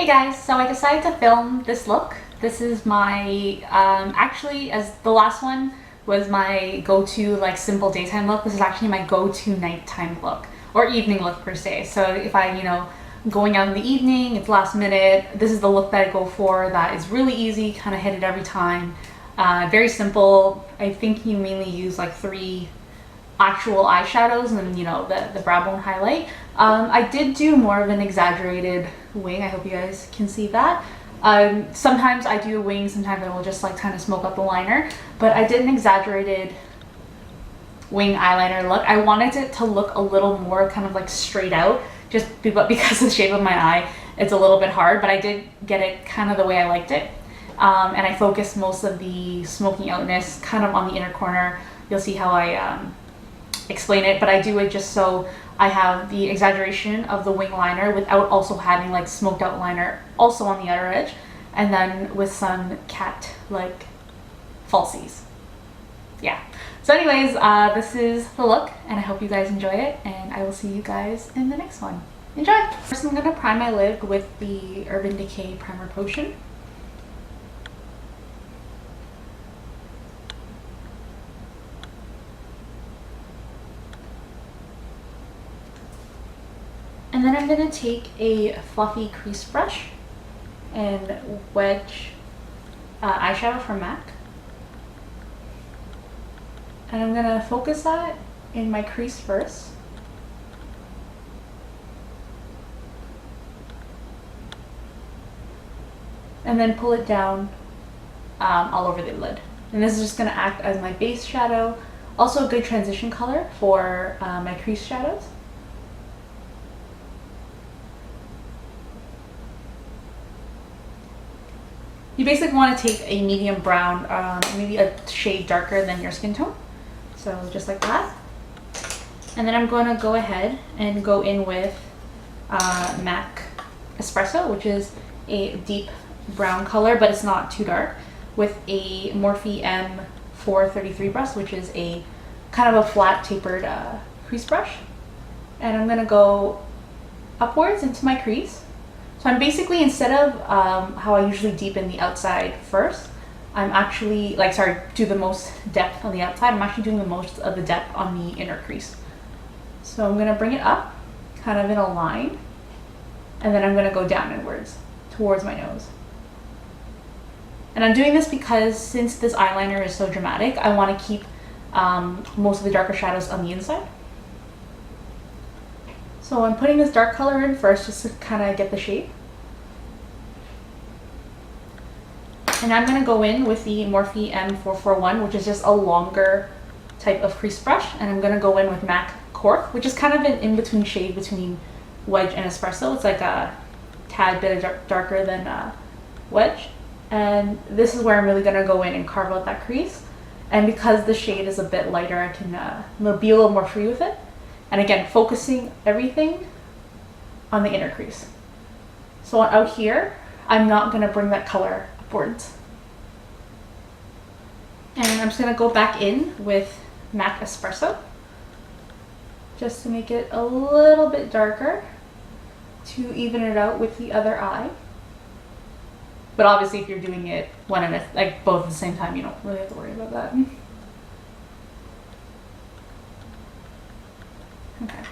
Hey guys, so I decided to film this look. This is my, actually, as the last one was my go-to like simple daytime look, this is actually my go-to nighttime look, or evening look per se. So if I'm going out in the evening, it's last minute, this is the look that I go for that is really easy, kind of hit it every time. Very simple. I think you mainly use like 3 actual eyeshadows and then the brow bone highlight. I did do more of an exaggerated wing. I hope you guys can see that. Sometimes I do a wing, sometimes I will just like kind of smoke up the liner, but I did an exaggerated wing eyeliner look. I wanted it to look a little more kind of like straight out, just because of the shape of my eye, it's a little bit hard, but I did get it kind of the way I liked it. And I focused most of the smoking outness kind of on the inner corner. You'll see how I explain it, but I do it just so I have the exaggeration of the wing liner without also having like smoked out liner also on the outer edge, and then with some cat like falsies. Yeah, so anyways, this is the look and I hope you guys enjoy it, and I will see you guys in the next one. Enjoy! First I'm going to prime my lid with the Urban Decay Primer Potion. And then I'm going to take a fluffy crease brush and Wedge eyeshadow from MAC. And I'm going to focus that in my crease first. And then pull it down all over the lid. And this is just going to act as my base shadow. Also a good transition color for my crease shadows. You basically want to take a medium brown, maybe a shade darker than your skin tone. So just like that. And then I'm going to go ahead and go in with MAC Espresso, which is a deep brown color, but it's not too dark, with a Morphe M433 brush, which is a kind of a flat tapered crease brush. And I'm going to go upwards into my crease. So I'm basically, instead of how I usually deepen the outside first, I'm actually, do the most depth on the outside, I'm actually doing the most of the depth on the inner crease. So I'm going to bring it up, kind of in a line, and then I'm going to go down inwards, towards my nose. And I'm doing this because since this eyeliner is so dramatic, I want to keep most of the darker shadows on the inside. So I'm putting this dark color in first just to kind of get the shape. And I'm going to go in with the Morphe M441, which is just a longer type of crease brush. And I'm going to go in with MAC Cork, which is kind of an in-between shade between Wedge and Espresso. It's like a tad bit darker than Wedge. And this is where I'm really going to go in and carve out that crease. And because the shade is a bit lighter, I can be a little more free with it. And again, focusing everything on the inner crease. So out here, I'm not going to bring that color upwards. And I'm just going to go back in with MAC Espresso, just to make it a little bit darker, to even it out with the other eye. But obviously if you're doing it both at the same time, you don't really have to worry about that. Okay.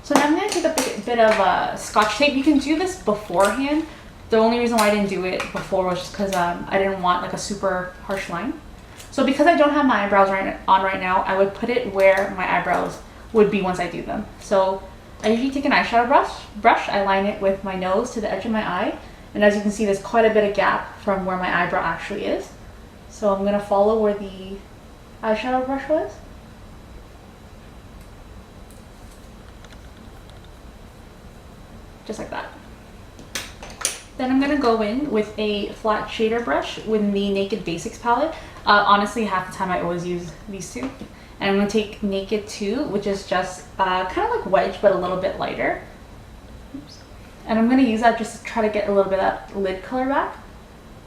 So now I'm going to take a bit of Scotch tape. You can do this beforehand. The only reason why I didn't do it before was just because I didn't want like a super harsh line. So because I don't have my eyebrows on right now, I would put it where my eyebrows would be once I do them. So I usually take an eyeshadow brush, I line it with my nose to the edge of my eye. And as you can see, there's quite a bit of gap from where my eyebrow actually is. So I'm going to follow where the eyeshadow brush was. Just like that. Then I'm going to go in with a flat shader brush with the Naked Basics palette. Honestly, half the time I always use these two. And I'm going to take Naked 2, which is just kind of like Wedge, but a little bit lighter. Oops. And I'm going to use that just to try to get a little bit of that lid color back.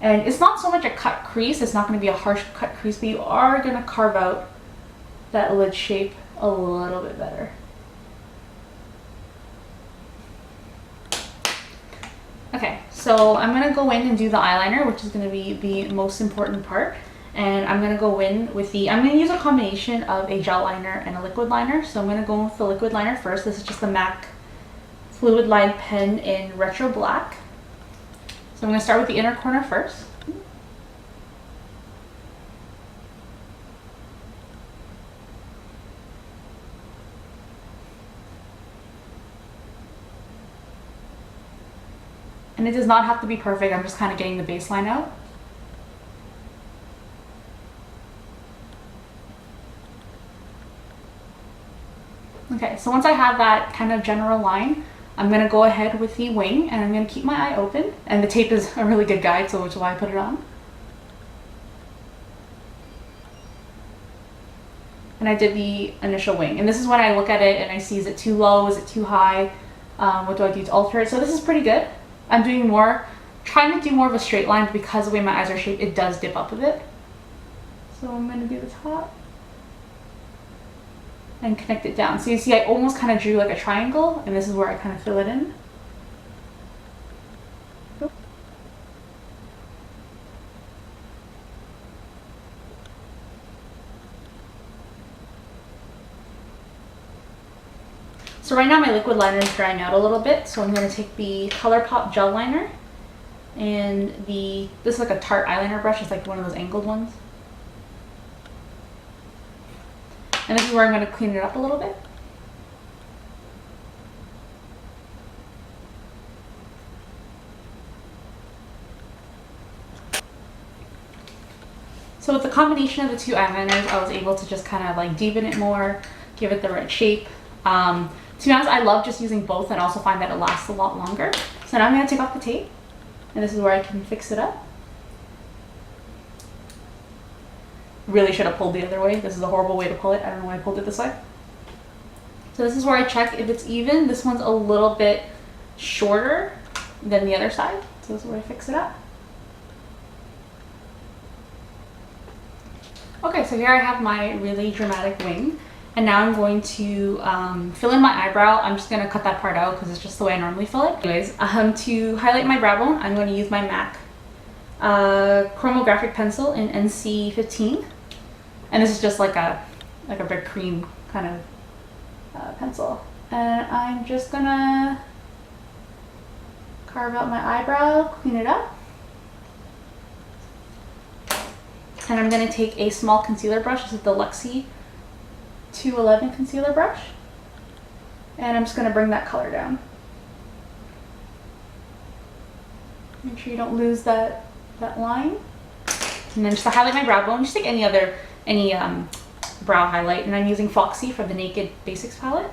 And it's not so much a cut crease, it's not going to be a harsh cut crease, but you are going to carve out that lid shape a little bit better. Okay, so I'm gonna go in and do the eyeliner, which is gonna be the most important part. And I'm gonna go in with I'm gonna use a combination of a gel liner and a liquid liner. So I'm gonna go with the liquid liner first. This is just the MAC Fluidline pen in Retro Black. So I'm gonna start with the inner corner first. And it does not have to be perfect, I'm just kind of getting the baseline out. Okay, so once I have that kind of general line, I'm going to go ahead with the wing and I'm going to keep my eye open. And the tape is a really good guide, so which is why I put it on. And I did the initial wing. And this is when I look at it and I see, is it too low, is it too high? What do I do to alter it? So this is pretty good. I'm doing trying to do more of a straight line, but because of the way my eyes are shaped, it does dip up a bit. So I'm going to do the top and connect it down. So you see I almost kind of drew like a triangle, and this is where I kind of fill it in. So right now my liquid liner is drying out a little bit, so I'm going to take the Colourpop gel liner and this is like a Tarte eyeliner brush. It's like one of those angled ones. And this is where I'm going to clean it up a little bit. So with the combination of the two eyeliners, I was able to just kind of like deepen it more, give it the right shape. To be honest, I love just using both and also find that it lasts a lot longer. So now I'm going to take off the tape, and this is where I can fix it up. Really should have pulled the other way. This is a horrible way to pull it. I don't know why I pulled it this way. So this is where I check if it's even. This one's a little bit shorter than the other side. So this is where I fix it up. Okay, so here I have my really dramatic wing. And now I'm going to fill in my eyebrow. I'm just going to cut that part out because it's just the way I normally fill it. Anyways, to highlight my brow bone, I'm going to use my MAC chromographic pencil in NC15. And this is just like a big cream kind of pencil. And I'm just going to carve out my eyebrow, clean it up. And I'm going to take a small concealer brush. This is the Luxie 211 concealer brush, and I'm just going to bring that color down. Make sure you don't lose that line. And then just to highlight my brow bone, just take any brow highlight, and I'm using Foxy from the Naked Basics palette,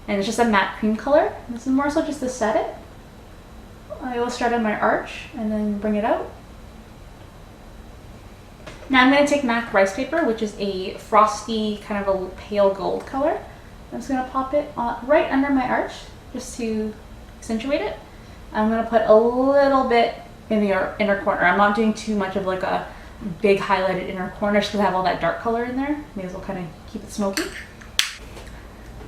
and it's just a matte cream color. This is more so just to set it. I will start on my arch and then bring it out. Now I'm going to take MAC Ricepaper, which is a frosty kind of a pale gold color. I'm just going to pop it right under my arch just to accentuate it. I'm going to put a little bit in the inner corner. I'm not doing too much of like a big highlighted inner corner just because I have all that dark color in there. May as well kind of keep it smoky.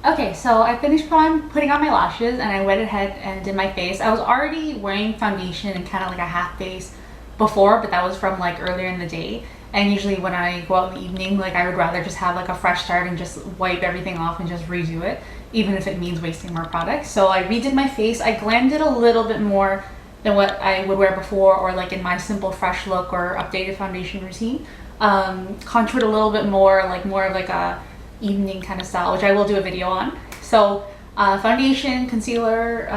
Okay, so I finished putting on my lashes and I went ahead and did my face. I was already wearing foundation and kind of like a half face before, but that was from like earlier in the day. And usually when I go out in the evening, like I would rather just have like a fresh start and just wipe everything off and just redo it, even if it means wasting more product. So I redid my face. I glammed it a little bit more than what I would wear before, or like in my simple fresh look or updated foundation routine. Contoured a little bit more, like more of like a evening kind of style, which I will do a video on. So foundation, concealer,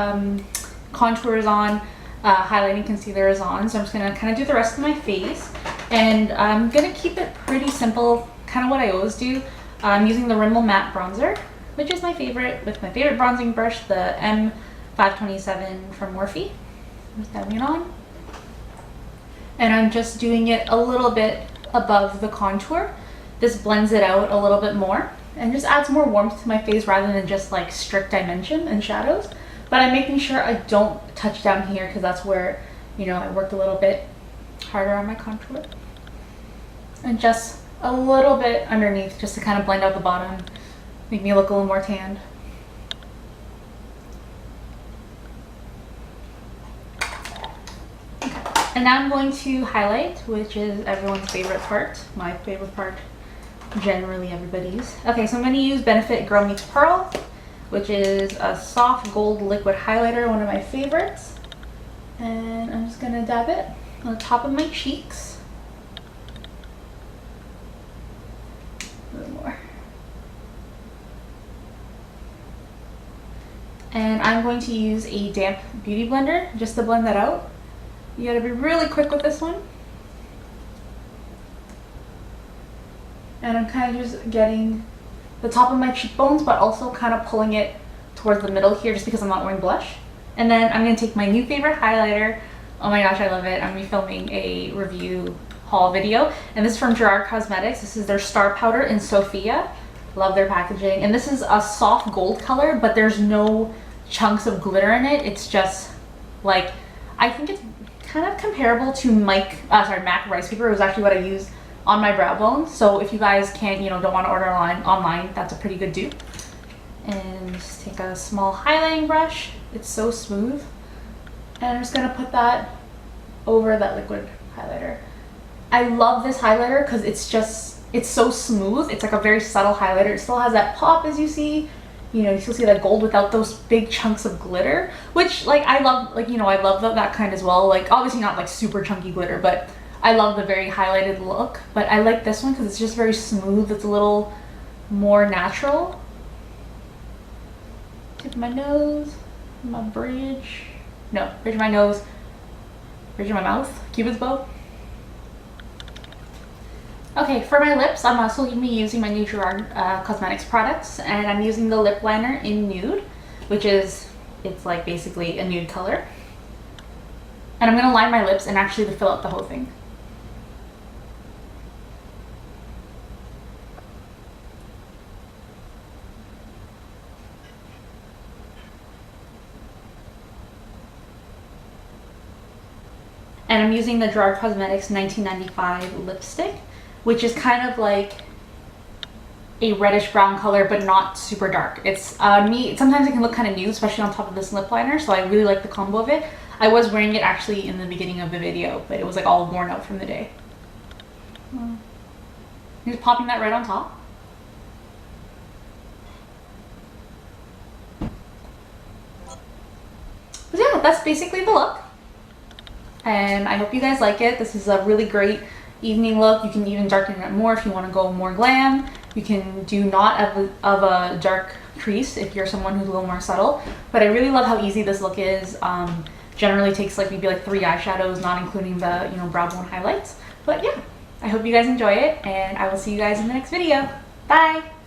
contour is on, highlighting concealer is on. So I'm just gonna kind of do the rest of my face. And I'm gonna keep it pretty simple, kind of what I always do. I'm using the Rimmel matte bronzer, which is my favorite, with my favorite bronzing brush, the M527 from Morphe. I'm just dabbing it on. And I'm just doing it a little bit above the contour. This blends it out a little bit more and just adds more warmth to my face rather than just like strict dimension and shadows. But I'm making sure I don't touch down here because that's where, you know, I worked a little bit harder on my contour. And just a little bit underneath just to kind of blend out the bottom, make me look a little more tanned. And now I'm going to highlight, which is everyone's favorite part. My favorite part, generally everybody's. Okay, so I'm going to use Benefit Girl Meets Pearl, which is a soft gold liquid highlighter, one of my favorites. And I'm just going to dab it on the top of my cheeks. A little more. And I'm going to use a damp beauty blender just to blend that out. You gotta be really quick with this one. And I'm kind of just getting the top of my cheekbones, but also kind of pulling it towards the middle here just because I'm not wearing blush. And then I'm gonna take my new favorite highlighter. Oh my gosh, I love it. I'm gonna be filming a review haul video. And this is from Gerard Cosmetics. This is their Star Powder in Sophia. Love their packaging. And this is a soft gold color, but there's no chunks of glitter in it. It's just like, I think it's kind of comparable to MAC Ricepaper. It was actually what I used on my brow bone. So if you guys can't, don't want to order online, that's a pretty good dupe. And just take a small highlighting brush. It's so smooth. And I'm just gonna put that over that liquid highlighter. I love this highlighter because it's so smooth. It's like a very subtle highlighter. It still has that pop, as you see. You still see that gold without those big chunks of glitter, which I love, I love that kind as well. Like, obviously not like super chunky glitter, but I love the very highlighted look. But I like this one because it's just very smooth. It's a little more natural. Tip of my nose, my bridge of my nose, bridge of my mouth, Cupid's bow. Okay, for my lips, I'm also going to be using my new Gerard Cosmetics products, and I'm using the lip liner in Nude, which is, it's like basically a nude color. And I'm going to line my lips and actually to fill out the whole thing. And I'm using the Gerard Cosmetics 1995 lipstick, which is kind of like a reddish brown color, but not super dark. It's sometimes it can look kind of nude, especially on top of this lip liner, so I really like the combo of it. I was wearing it actually in the beginning of the video, but it was like all worn out from the day. Just popping that right on top. But yeah, that's basically the look. And I hope you guys like it. This is a really great evening look. You can even darken it more if you want to go more glam. You can do not of a dark crease if you're someone who's a little more subtle. But I really love how easy this look is. Generally takes maybe 3 eyeshadows, not including the brow bone highlights. But yeah, I hope you guys enjoy it, and I will see you guys in the next video. Bye!